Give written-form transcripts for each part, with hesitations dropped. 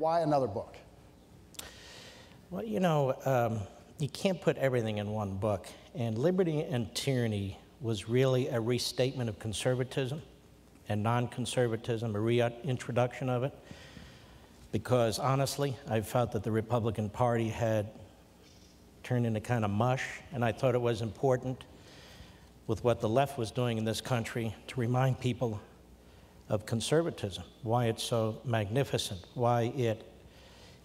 Why another book? Well, you know, you can't put everything in one book. And Liberty and Tyranny was really a restatement of conservatism and non-conservatism, a reintroduction of it. Because honestly, I felt that the Republican Party had turned into kind of mush, and I thought it was important with what the left was doing in this country to remind people of conservatism, why it's so magnificent, why it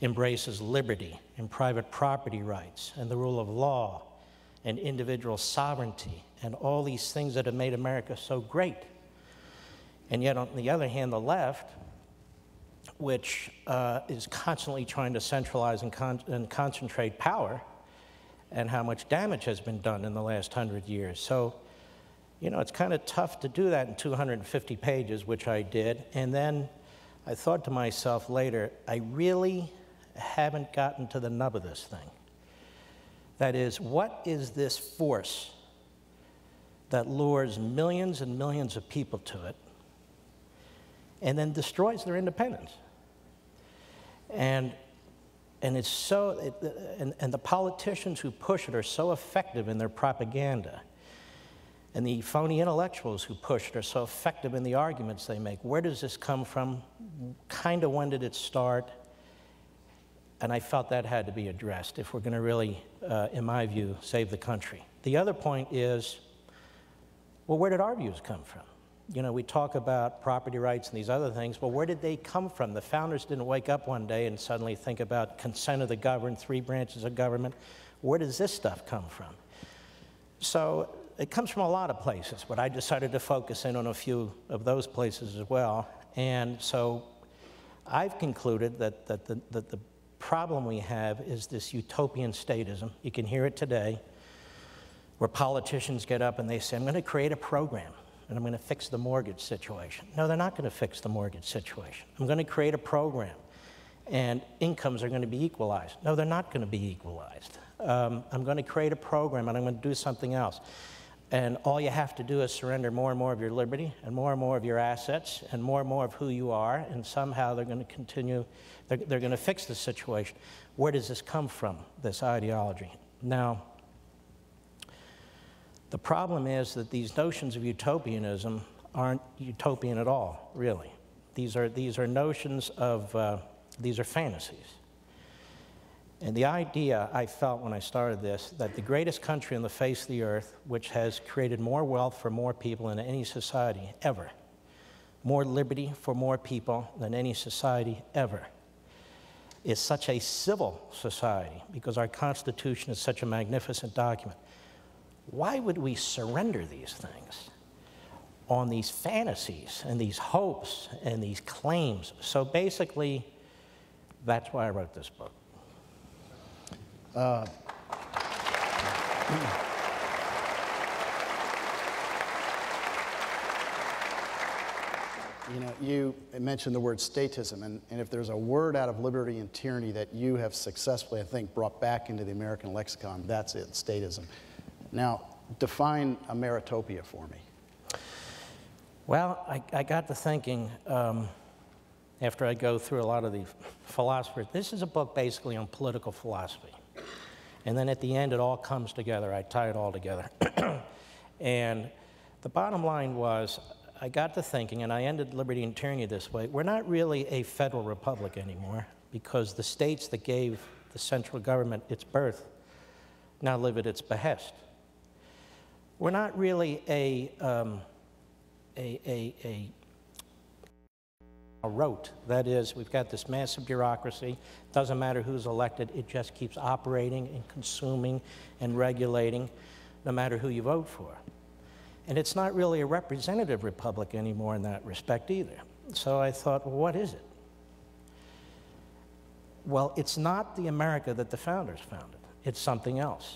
embraces liberty and private property rights and the rule of law and individual sovereignty and all these things that have made America so great. And yet, on the other hand, the left, which is constantly trying to centralize and concentrate power, and how much damage has been done in the last 100 years. So, you know, it's kind of tough to do that in 250 pages, which I did. And then I thought to myself later, I really haven't gotten to the nub of this thing. That is, what is this force that lures millions and millions of people to it and then destroys their independence? And it's so, and the politicians who push it are so effective in their propaganda. And the phony intellectuals who push it are so effective in the arguments they make. Where does this come from? Kind of when did it start? And I felt that had to be addressed if we're going to really, in my view, save the country. The other point is, well, where did our views come from? You know, we talk about property rights and these other things. Well, where did they come from? The founders didn't wake up one day and suddenly think about consent of the governed, 3 branches of government. Where does this stuff come from? So it comes from a lot of places, but I decided to focus in on a few of those places as well. And so I've concluded that the problem we have is this utopian statism. You can hear it today, where politicians get up and they say, I'm going to create a program, and I'm going to fix the mortgage situation. No, they're not going to fix the mortgage situation. I'm going to create a program, and incomes are going to be equalized. No, they're not going to be equalized. I'm going to create a program, and I'm going to do something else. And all you have to do is surrender more and more of your liberty and more of your assets and more of who you are, and somehow they're going to continue, they're going to fix the situation. Where does this come from, this ideology? Now, the problem is that these notions of utopianism aren't utopian at all, really. These are notions of, these are fantasies. And the idea I felt when I started this, that the greatest country on the face of the earth, which has created more wealth for more people than any society ever, more liberty for more people than any society ever, is such a civil society because our Constitution is such a magnificent document. Why would we surrender these things on these fantasies and these hopes and these claims? So basically, that's why I wrote this book. You know, you mentioned the word statism, and if there's a word out of Liberty and Tyranny that you have successfully, I think, brought back into the American lexicon, that's it, statism. Now, define Ameritopia for me. Well, I got to thinking, after I go through a lot of the philosophers, this is a book basically on political philosophy. And then at the end, it all comes together. I tie it all together. And the bottom line was, I got to thinking, and I ended Liberty and Tyranny this way, we're not really a federal republic anymore because the states that gave the central government its birth now live at its behest. We're not really a rote. That is, we've got this massive bureaucracy. Doesn't matter who's elected, it just keeps operating and consuming and regulating no matter who you vote for. And it's not really a representative republic anymore in that respect either. So I thought, well, what is it? Well, it's not the America that the founders founded. It's something else.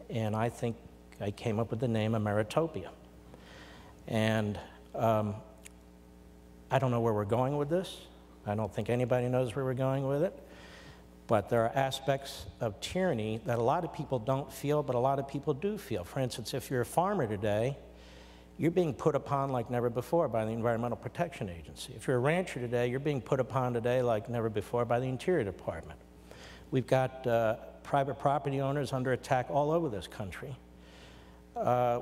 And I think I came up with the name Ameritopia. And I don't know where we're going with this. I don't think anybody knows where we're going with it. But there are aspects of tyranny that a lot of people don't feel, but a lot of people do feel. For instance, if you're a farmer today, you're being put upon like never before by the Environmental Protection Agency. If you're a rancher today, you're being put upon today like never before by the Interior Department. We've got private property owners under attack all over this country.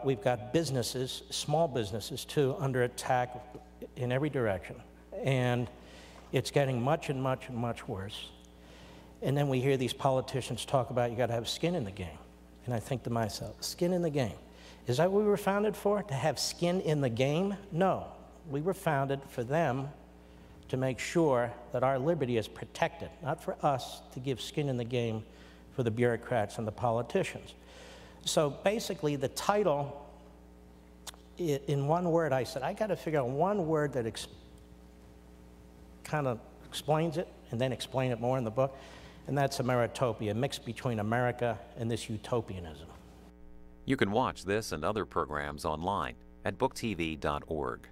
We've got businesses, small businesses too, under attack in every direction. And it's getting much and much and much worse. And then we hear these politicians talk about you got to have skin in the game. And I think to myself, skin in the game. Is that what we were founded for, to have skin in the game? No. We were founded for them to make sure that our liberty is protected, not for us to give skin in the game for the bureaucrats and the politicians. So basically, the title, in one word, I said, I got to figure out one word that kind of explains it, and then explain it more in the book, and that's Ameritopia, a mix between America and this utopianism. You can watch this and other programs online at booktv.org.